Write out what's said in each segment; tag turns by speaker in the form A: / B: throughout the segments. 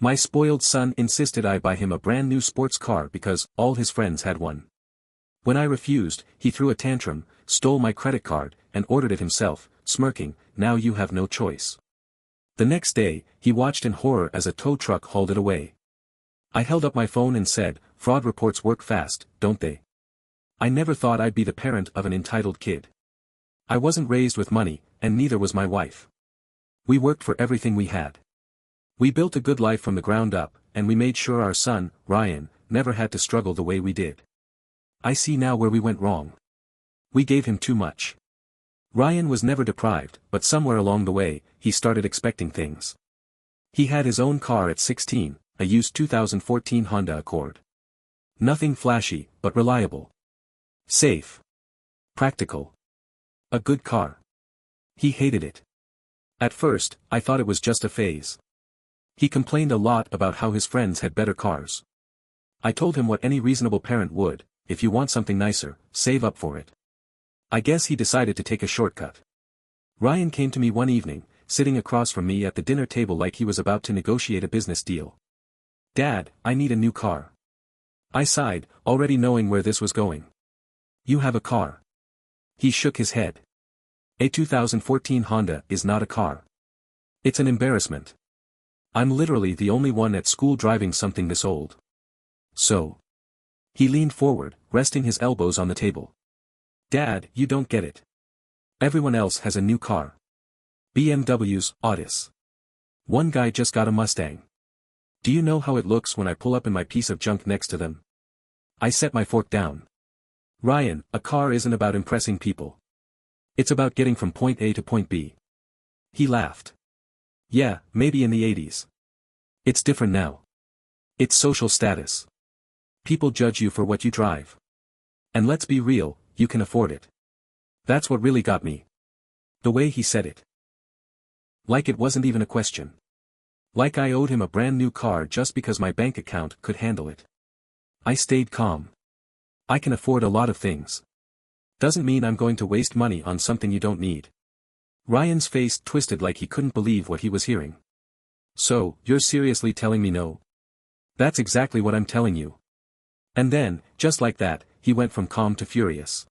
A: My spoiled son insisted I buy him a brand new sports car because all his friends had one. When I refused, he threw a tantrum, stole my credit card, and ordered it himself, smirking, "Now you have no choice." The next day, he watched in horror as a tow truck hauled it away. I held up my phone and said, "Fraud reports work fast, don't they?" I never thought I'd be the parent of an entitled kid. I wasn't raised with money, and neither was my wife. We worked for everything we had. We built a good life from the ground up, and we made sure our son, Ryan, never had to struggle the way we did. I see now where we went wrong. We gave him too much. Ryan was never deprived, but somewhere along the way, he started expecting things. He had his own car at 16, a used 2014 Honda Accord. Nothing flashy, but reliable. Safe. Practical. A good car. He hated it. At first, I thought it was just a phase. He complained a lot about how his friends had better cars. I told him what any reasonable parent would: if you want something nicer, save up for it. I guess he decided to take a shortcut. Ryan came to me one evening, sitting across from me at the dinner table like he was about to negotiate a business deal. "Dad, I need a new car." I sighed, already knowing where this was going. "You have a car." He shook his head. "A 2014 Honda is not a car. It's an embarrassment. I'm literally the only one at school driving something this old." So. He leaned forward, resting his elbows on the table. "Dad, you don't get it. Everyone else has a new car. BMWs, Audis. One guy just got a Mustang. Do you know how it looks when I pull up in my piece of junk next to them?" I set my fork down. "Ryan, a car isn't about impressing people. It's about getting from point A to point B." He laughed. "Yeah, maybe in the 80s. It's different now. It's social status. People judge you for what you drive. And let's be real, you can afford it." That's what really got me. The way he said it. Like it wasn't even a question. Like I owed him a brand new car just because my bank account could handle it. I stayed calm. I can afford a lot of things. Doesn't mean I'm going to waste money on something you don't need. Ryan's face twisted like he couldn't believe what he was hearing. "So, you're seriously telling me no?" "That's exactly what I'm telling you." And then, just like that, he went from calm to furious.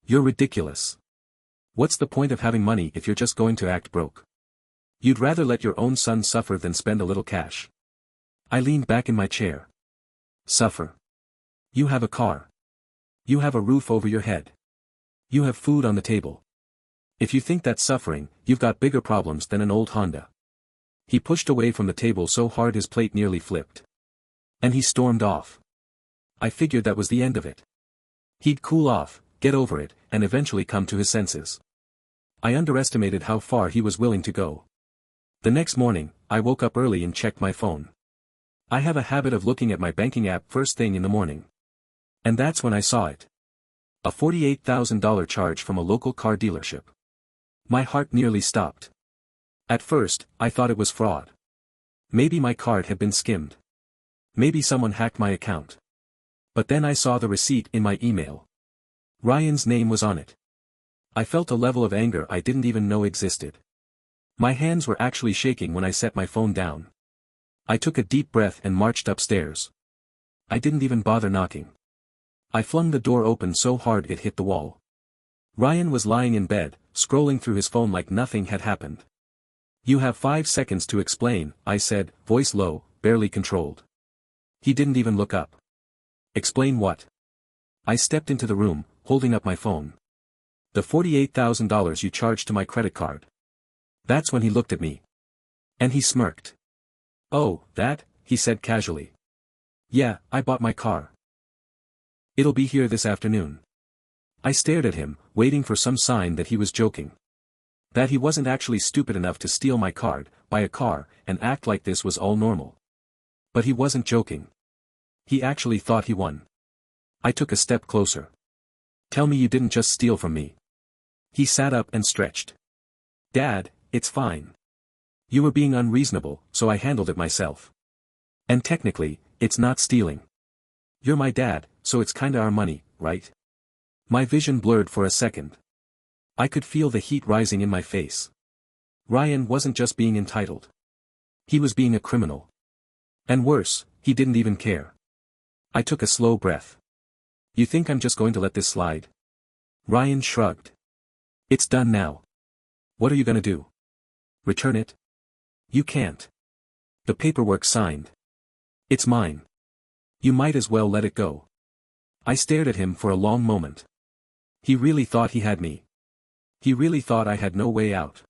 A: "You're ridiculous. What's the point of having money if you're just going to act broke? You'd rather let your own son suffer than spend a little cash." I leaned back in my chair. "Suffer? You have a car. You have a roof over your head. You have food on the table. If you think that's suffering, you've got bigger problems than an old Honda." He pushed away from the table so hard his plate nearly flipped. And he stormed off. I figured that was the end of it. He'd cool off, get over it, and eventually come to his senses. I underestimated how far he was willing to go. The next morning, I woke up early and checked my phone. I have a habit of looking at my banking app first thing in the morning. And that's when I saw it. A $48,000 charge from a local car dealership. My heart nearly stopped. At first, I thought it was fraud. Maybe my card had been skimmed. Maybe someone hacked my account. But then I saw the receipt in my email. Ryan's name was on it. I felt a level of anger I didn't even know existed. My hands were actually shaking when I set my phone down. I took a deep breath and marched upstairs. I didn't even bother knocking. I flung the door open so hard it hit the wall. Ryan was lying in bed, scrolling through his phone like nothing had happened. "You have 5 seconds to explain," I said, voice low, barely controlled. He didn't even look up. "Explain what?" I stepped into the room, holding up my phone. "The $48,000 you charged to my credit card." That's when he looked at me. And he smirked. "Oh, that?" he said casually. "Yeah, I bought my car. It'll be here this afternoon." I stared at him, waiting for some sign that he was joking. That he wasn't actually stupid enough to steal my card, buy a car, and act like this was all normal. But he wasn't joking. He actually thought he won. I took a step closer. "Tell me you didn't just steal from me." He sat up and stretched. "Dad, it's fine. You were being unreasonable, so I handled it myself. And technically, it's not stealing. You're my dad, so it's kinda our money, right?" My vision blurred for a second. I could feel the heat rising in my face. Ryan wasn't just being entitled. He was being a criminal. And worse, he didn't even care. I took a slow breath. You think I'm just going to let this slide? Ryan shrugged. It's done now. What are you gonna do? Return it? You can't. The paperwork's signed. It's mine. You might as well let it go. I stared at him for a long moment. He really thought he had me. He really thought I had no way out.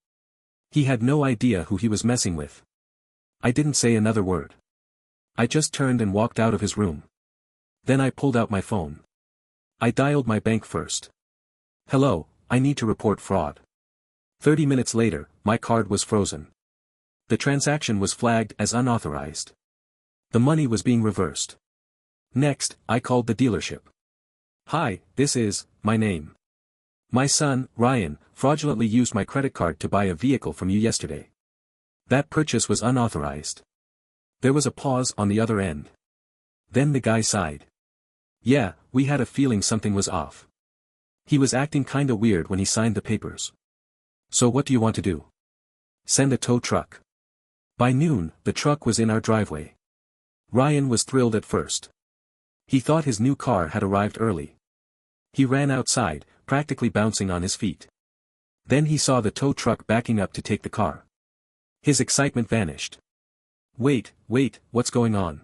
A: He had no idea who he was messing with. I didn't say another word. I just turned and walked out of his room. Then I pulled out my phone. I dialed my bank first. Hello, I need to report fraud. 30 minutes later, my card was frozen. The transaction was flagged as unauthorized. The money was being reversed. Next, I called the dealership. Hi, this is my name. My son, Ryan, fraudulently used my credit card to buy a vehicle from you yesterday. That purchase was unauthorized. There was a pause on the other end. Then the guy sighed. Yeah, we had a feeling something was off. He was acting kinda weird when he signed the papers. So what do you want to do? Send a tow truck. By noon, the truck was in our driveway. Ryan was thrilled at first. He thought his new car had arrived early. He ran outside, practically bouncing on his feet. Then he saw the tow truck backing up to take the car. His excitement vanished. Wait, what's going on?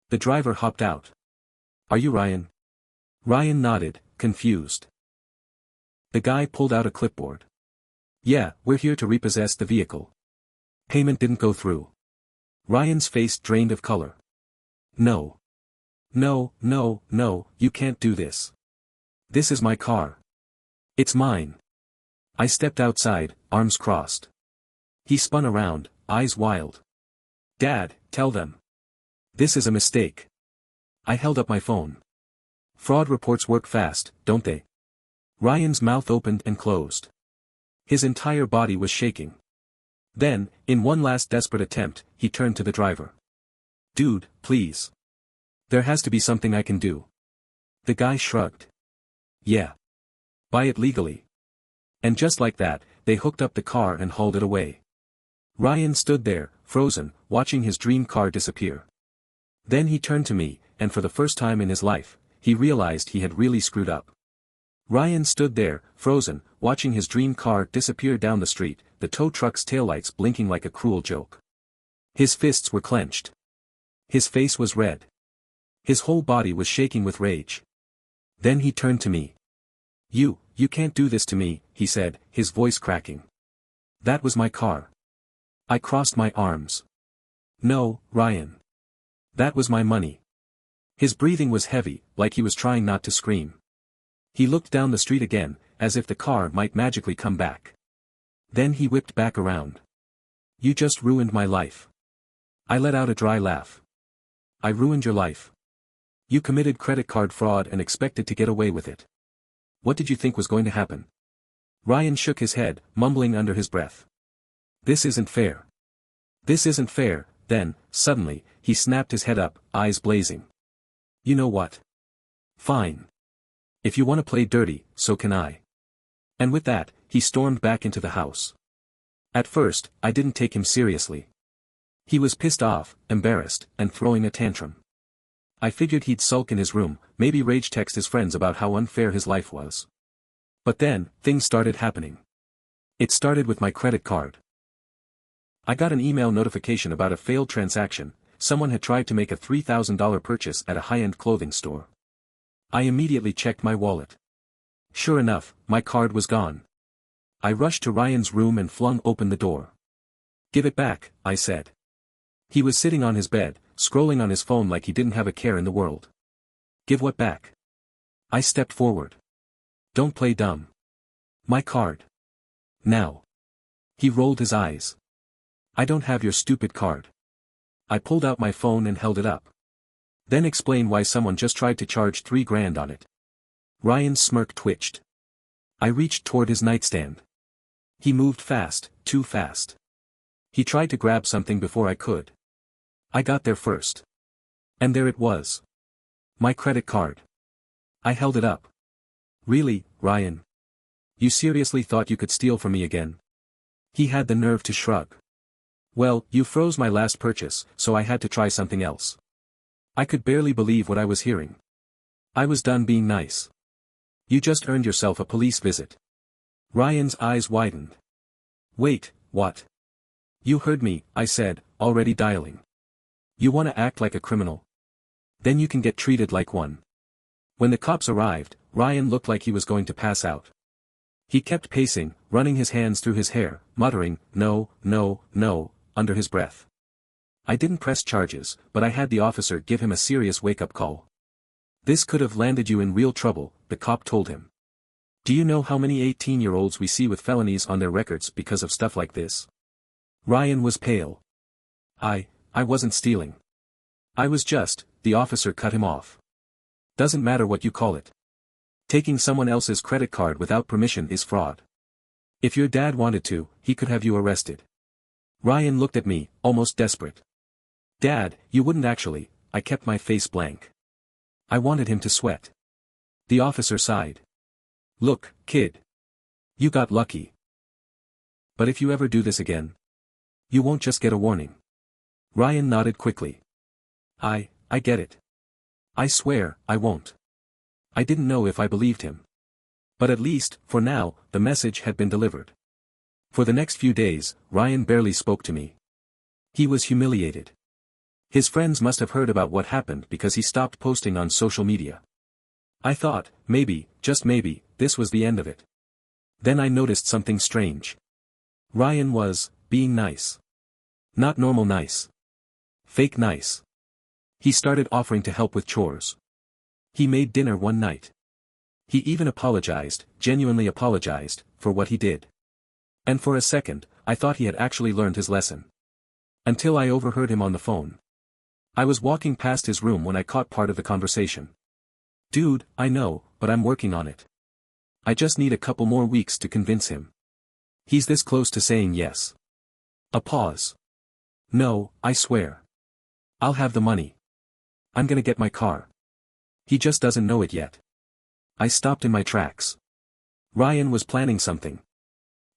A: The driver hopped out. Are you Ryan? Ryan nodded, confused. The guy pulled out a clipboard. Yeah, we're here to repossess the vehicle. Payment didn't go through. Ryan's face drained of color. No. No, you can't do this. This is my car. It's mine. I stepped outside, arms crossed. He spun around, eyes wild. Dad, tell them. This is a mistake. I held up my phone. Fraud reports work fast, don't they? Ryan's mouth opened and closed. His entire body was shaking. Then, in one last desperate attempt, he turned to the driver. Dude, please. There has to be something I can do. The guy shrugged. Yeah. Buy it legally. And just like that, they hooked up the car and hauled it away. Ryan stood there, frozen, watching his dream car disappear. Then he turned to me, and for the first time in his life, he realized he had really screwed up. Ryan stood there, frozen, watching his dream car disappear down the street, the tow truck's taillights blinking like a cruel joke. His fists were clenched. His face was red. His whole body was shaking with rage. Then he turned to me. You can't do this to me, he said, his voice cracking. That was my car. I crossed my arms. No, Ryan. That was my money. His breathing was heavy, like he was trying not to scream. He looked down the street again, as if the car might magically come back. Then he whipped back around. You just ruined my life. I let out a dry laugh. I ruined your life. You committed credit card fraud and expected to get away with it. What did you think was going to happen? Ryan shook his head, mumbling under his breath. This isn't fair. This isn't fair. Then, suddenly, he snapped his head up, eyes blazing. You know what? Fine. If you want to play dirty, so can I. And with that, he stormed back into the house. At first, I didn't take him seriously. He was pissed off, embarrassed, and throwing a tantrum. I figured he'd sulk in his room, maybe rage text his friends about how unfair his life was. But then, things started happening. It started with my credit card. I got an email notification about a failed transaction. Someone had tried to make a $3,000 purchase at a high-end clothing store. I immediately checked my wallet. Sure enough, my card was gone. I rushed to Ryan's room and flung open the door. Give it back, I said. He was sitting on his bed, scrolling on his phone like he didn't have a care in the world. Give what back? I stepped forward. Don't play dumb. My card. Now. He rolled his eyes. I don't have your stupid card. I pulled out my phone and held it up. Then explain why someone just tried to charge $3,000 on it. Ryan's smirk twitched. I reached toward his nightstand. He moved fast, too fast. He tried to grab something before I could. I got there first. And there it was. My credit card. I held it up. Really, Ryan? You seriously thought you could steal from me again? He had the nerve to shrug. Well, you froze my last purchase, so I had to try something else. I could barely believe what I was hearing. I was done being nice. You just earned yourself a police visit. Ryan's eyes widened. Wait, what? You heard me, I said, already dialing. You want to act like a criminal? Then you can get treated like one. When the cops arrived, Ryan looked like he was going to pass out. He kept pacing, running his hands through his hair, muttering, "No, no, no," under his breath. I didn't press charges, but I had the officer give him a serious wake-up call. This could have landed you in real trouble, the cop told him. Do you know how many 18-year-olds we see with felonies on their records because of stuff like this? Ryan was pale. I wasn't stealing. I was just, the officer cut him off. Doesn't matter what you call it. Taking someone else's credit card without permission is fraud. If your dad wanted to, he could have you arrested. Ryan looked at me, almost desperate. Dad, you wouldn't actually. I kept my face blank. I wanted him to sweat. The officer sighed. Look, kid. You got lucky. But if you ever do this again, you won't just get a warning. Ryan nodded quickly. I get it. I swear, I won't. I didn't know if I believed him. But at least, for now, the message had been delivered. For the next few days, Ryan barely spoke to me. He was humiliated. His friends must have heard about what happened because he stopped posting on social media. I thought, maybe, just maybe, this was the end of it. Then I noticed something strange. Ryan was being nice. Not normal nice. Fake nice. He started offering to help with chores. He made dinner one night. He even apologized, genuinely apologized, for what he did. And for a second, I thought he had actually learned his lesson. Until I overheard him on the phone. I was walking past his room when I caught part of the conversation. Dude, I know, but I'm working on it. I just need a couple more weeks to convince him. He's this close to saying yes. A pause. No, I swear. I'll have the money. I'm gonna get my car. He just doesn't know it yet. I stopped in my tracks. Ryan was planning something.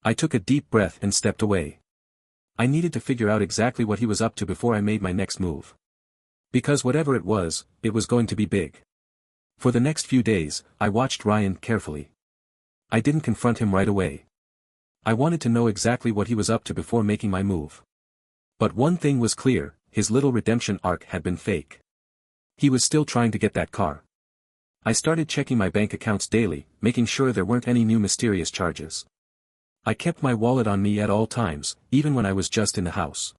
A: I took a deep breath and stepped away. I needed to figure out exactly what he was up to before I made my next move. Because whatever it was going to be big. For the next few days, I watched Ryan carefully. I didn't confront him right away. I wanted to know exactly what he was up to before making my move. But one thing was clear, his little redemption arc had been fake. He was still trying to get that car. I started checking my bank accounts daily, making sure there weren't any new mysterious charges. I kept my wallet on me at all times, even when I was just in the house.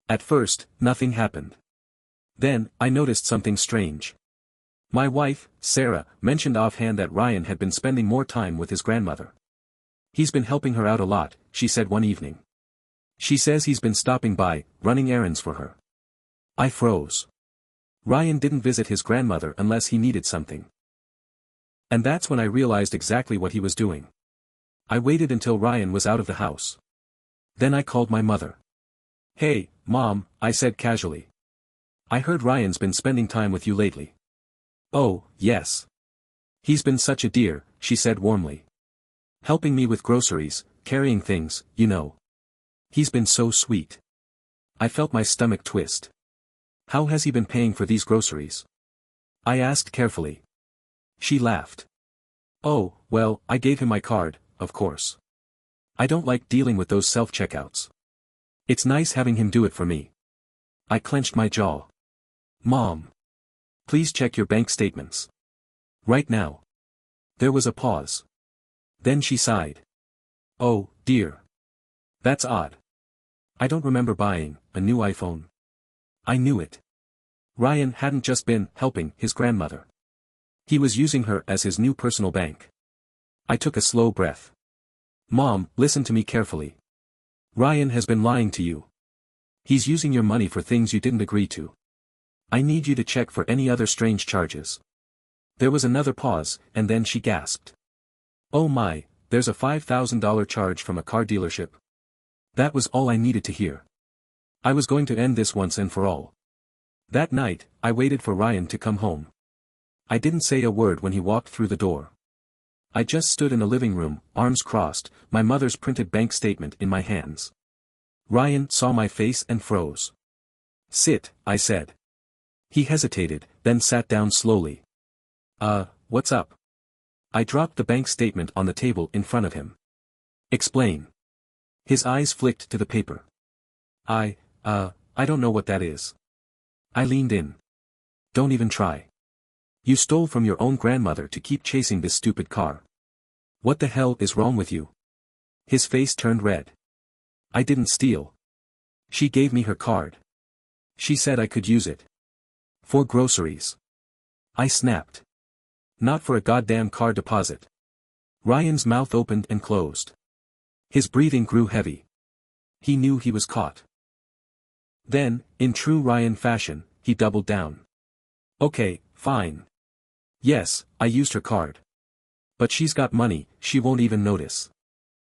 A: At first, nothing happened. Then, I noticed something strange. My wife, Sarah, mentioned offhand that Ryan had been spending more time with his grandmother. He's been helping her out a lot, she said one evening. She says he's been stopping by, running errands for her. I froze. Ryan didn't visit his grandmother unless he needed something. And that's when I realized exactly what he was doing. I waited until Ryan was out of the house. Then I called my mother. Hey, Mom, I said casually. I heard Ryan's been spending time with you lately. Oh, yes. He's been such a dear, she said warmly. Helping me with groceries, carrying things, you know. He's been so sweet. I felt my stomach twist. How has he been paying for these groceries? I asked carefully. She laughed. Oh, well, I gave him my card, of course. I don't like dealing with those self-checkouts. It's nice having him do it for me. I clenched my jaw. Mom. Please check your bank statements. Right now. There was a pause. Then she sighed. Oh, dear. That's odd. I don't remember buying a new iPhone. I knew it. Ryan hadn't just been helping his grandmother. He was using her as his new personal bank. I took a slow breath. Mom, listen to me carefully. Ryan has been lying to you. He's using your money for things you didn't agree to. I need you to check for any other strange charges. There was another pause, and then she gasped. Oh my, there's a $5,000 charge from a car dealership. That was all I needed to hear. I was going to end this once and for all. That night, I waited for Ryan to come home. I didn't say a word when he walked through the door. I just stood in the living room, arms crossed, my mother's printed bank statement in my hands. Ryan saw my face and froze. Sit, I said. He hesitated, then sat down slowly. What's up? I dropped the bank statement on the table in front of him. Explain. His eyes flicked to the paper. I don't know what that is. I leaned in. Don't even try. You stole from your own grandmother to keep chasing this stupid car. What the hell is wrong with you? His face turned red. I didn't steal. She gave me her card. She said I could use it. For groceries. I snapped. Not for a goddamn car deposit. Ryan's mouth opened and closed. His breathing grew heavy. He knew he was caught. Then, in true Ryan fashion, he doubled down. Okay, fine. Yes, I used her card. But she's got money, she won't even notice.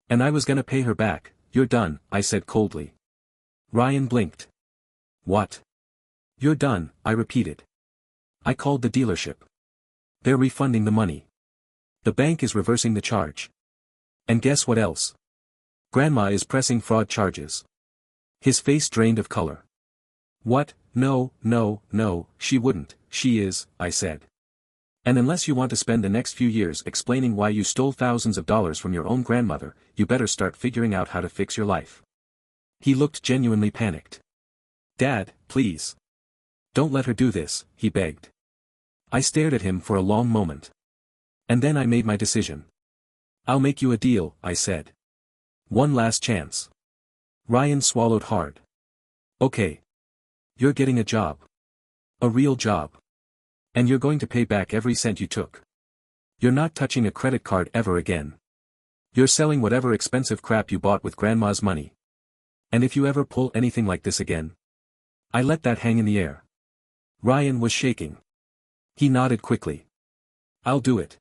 A: And I was gonna pay her back. You're done, I said coldly. Ryan blinked. What? You're done, I repeated. I called the dealership. They're refunding the money. The bank is reversing the charge. And guess what else? Grandma is pressing fraud charges. His face drained of color. What? No, she wouldn't, she is, I said. And unless you want to spend the next few years explaining why you stole thousands of dollars from your own grandmother, you better start figuring out how to fix your life. He looked genuinely panicked. Dad, please. Don't let her do this, he begged. I stared at him for a long moment. And then I made my decision. I'll make you a deal, I said. One last chance. Ryan swallowed hard. Okay. You're getting a job. A real job. And you're going to pay back every cent you took. You're not touching a credit card ever again. You're selling whatever expensive crap you bought with grandma's money. And if you ever pull anything like this again. I let that hang in the air. Ryan was shaking. He nodded quickly. I'll do it.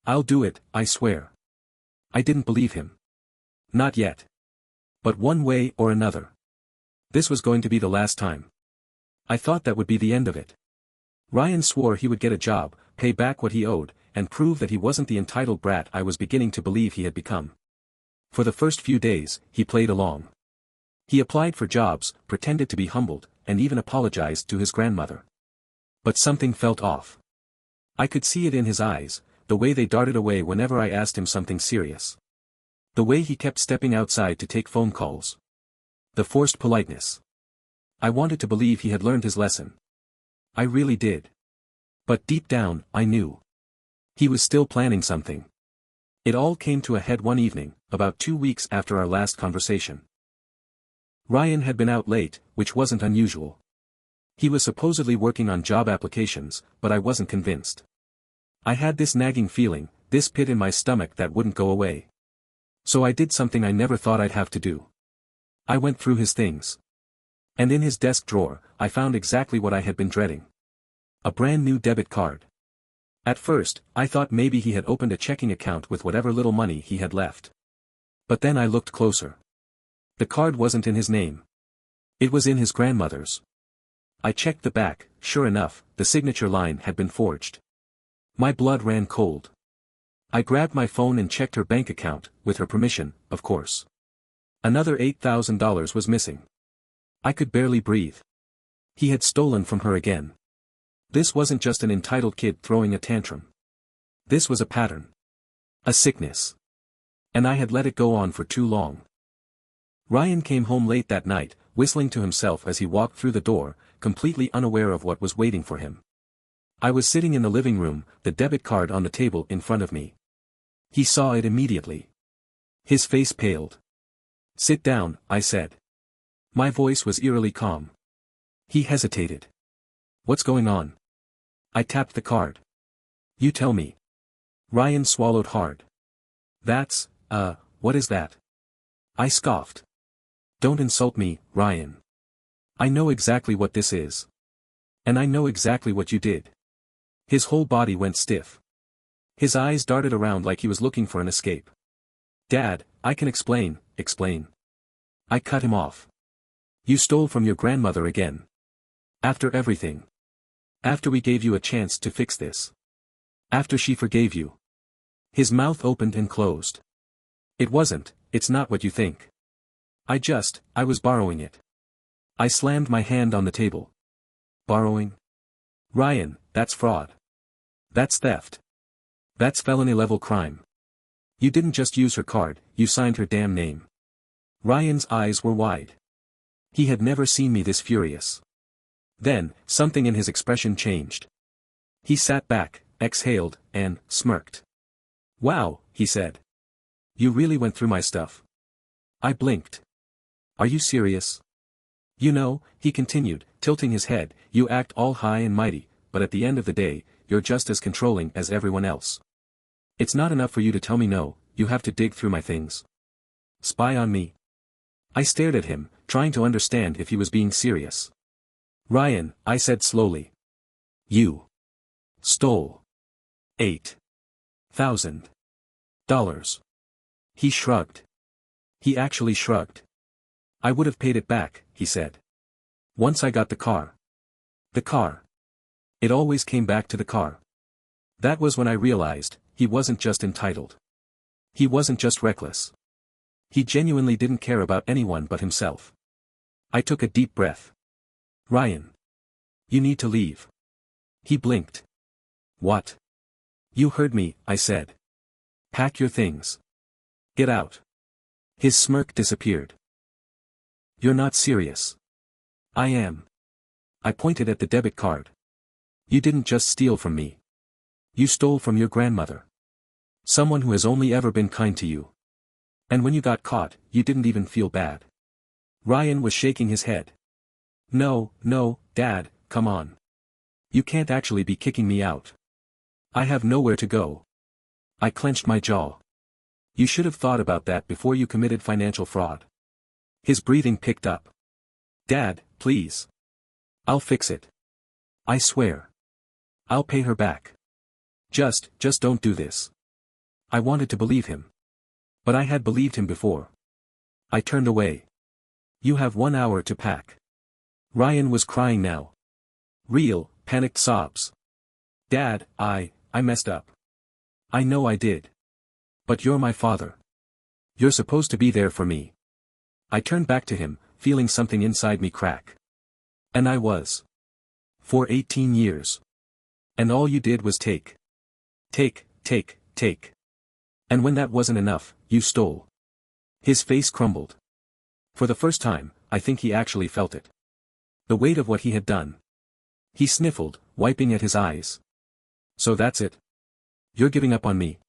A: I'll do it, I swear. I didn't believe him. Not yet. But one way or another. This was going to be the last time. I thought that would be the end of it. Ryan swore he would get a job, pay back what he owed, and prove that he wasn't the entitled brat I was beginning to believe he had become. For the first few days, he played along. He applied for jobs, pretended to be humbled, and even apologized to his grandmother. But something felt off. I could see it in his eyes, the way they darted away whenever I asked him something serious. The way he kept stepping outside to take phone calls. The forced politeness. I wanted to believe he had learned his lesson. I really did. But deep down, I knew. He was still planning something. It all came to a head one evening, about 2 weeks after our last conversation. Ryan had been out late, which wasn't unusual. He was supposedly working on job applications, but I wasn't convinced. I had this nagging feeling, this pit in my stomach that wouldn't go away. So I did something I never thought I'd have to do. I went through his things. And in his desk drawer, I found exactly what I had been dreading. A brand new debit card. At first, I thought maybe he had opened a checking account with whatever little money he had left. But then I looked closer. The card wasn't in his name. It was in his grandmother's. I checked the back, sure enough, the signature line had been forged. My blood ran cold. I grabbed my phone and checked her bank account, with her permission, of course. Another $8,000 was missing. I could barely breathe. He had stolen from her again. This wasn't just an entitled kid throwing a tantrum. This was a pattern. A sickness. And I had let it go on for too long. Ryan came home late that night, whistling to himself as he walked through the door, completely unaware of what was waiting for him. I was sitting in the living room, the debit card on the table in front of me. He saw it immediately. His face paled. Sit down, I said. My voice was eerily calm. He hesitated. What's going on? I tapped the card. You tell me. Ryan swallowed hard. That's, what is that? I scoffed. Don't insult me, Ryan. I know exactly what this is. And I know exactly what you did. His whole body went stiff. His eyes darted around like he was looking for an escape. Dad, I can explain. I cut him off. You stole from your grandmother again. After everything. After we gave you a chance to fix this. After she forgave you. His mouth opened and closed. It's not what you think. I was borrowing it. I slammed my hand on the table. Borrowing? Ryan, that's fraud. That's theft. That's felony-level crime. You didn't just use her card, you signed her damn name. Ryan's eyes were wide. He had never seen me this furious. Then, something in his expression changed. He sat back, exhaled, and smirked. Wow, he said. You really went through my stuff. I blinked. Are you serious? You know, he continued, tilting his head, you act all high and mighty, but at the end of the day, you're just as controlling as everyone else. It's not enough for you to tell me no, you have to dig through my things. Spy on me. I stared at him, trying to understand if he was being serious. Ryan, I said slowly. You stole $8,000. He shrugged. He actually shrugged. I would have paid it back, he said. Once I got the car. The car. It always came back to the car. That was when I realized, he wasn't just entitled. He wasn't just reckless. He genuinely didn't care about anyone but himself. I took a deep breath. Ryan. You need to leave. He blinked. What? You heard me, I said. Pack your things. Get out. His smirk disappeared. You're not serious. I am. I pointed at the debit card. You didn't just steal from me. You stole from your grandmother. Someone who has only ever been kind to you. And when you got caught, you didn't even feel bad. Ryan was shaking his head. No, Dad, come on. You can't actually be kicking me out. I have nowhere to go. I clenched my jaw. You should have thought about that before you committed financial fraud. His breathing picked up. Dad, please. I'll fix it. I swear. I'll pay her back. Just don't do this. I wanted to believe him. But I had believed him before. I turned away. You have 1 hour to pack. Ryan was crying now. Real, panicked sobs. Dad, I messed up. I know I did. But you're my father. You're supposed to be there for me. I turned back to him, feeling something inside me crack. And I was. For 18 years. And all you did was take. And when that wasn't enough, you stole. His face crumbled. For the first time, I think he actually felt it. The weight of what he had done. He sniffled, wiping at his eyes. So that's it. You're giving up on me.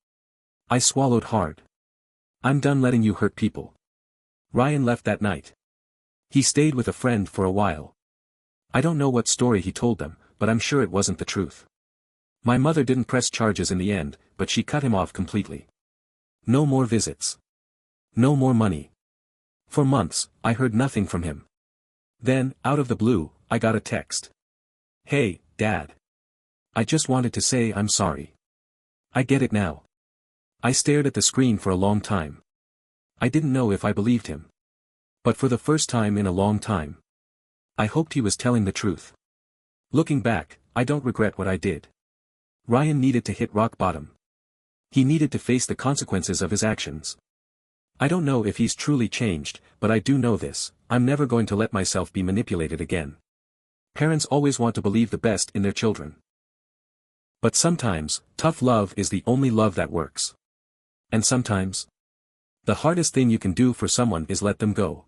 A: I swallowed hard. I'm done letting you hurt people. Ryan left that night. He stayed with a friend for a while. I don't know what story he told them, but I'm sure it wasn't the truth. My mother didn't press charges in the end, but she cut him off completely. No more visits. No more money. For months, I heard nothing from him. Then, out of the blue, I got a text. Hey, Dad. I just wanted to say I'm sorry. I get it now. I stared at the screen for a long time. I didn't know if I believed him. But for the first time in a long time. I hoped he was telling the truth. Looking back, I don't regret what I did. Ryan needed to hit rock bottom. He needed to face the consequences of his actions. I don't know if he's truly changed, but I do know this, I'm never going to let myself be manipulated again. Parents always want to believe the best in their children. But sometimes, tough love is the only love that works. And sometimes, the hardest thing you can do for someone is let them go.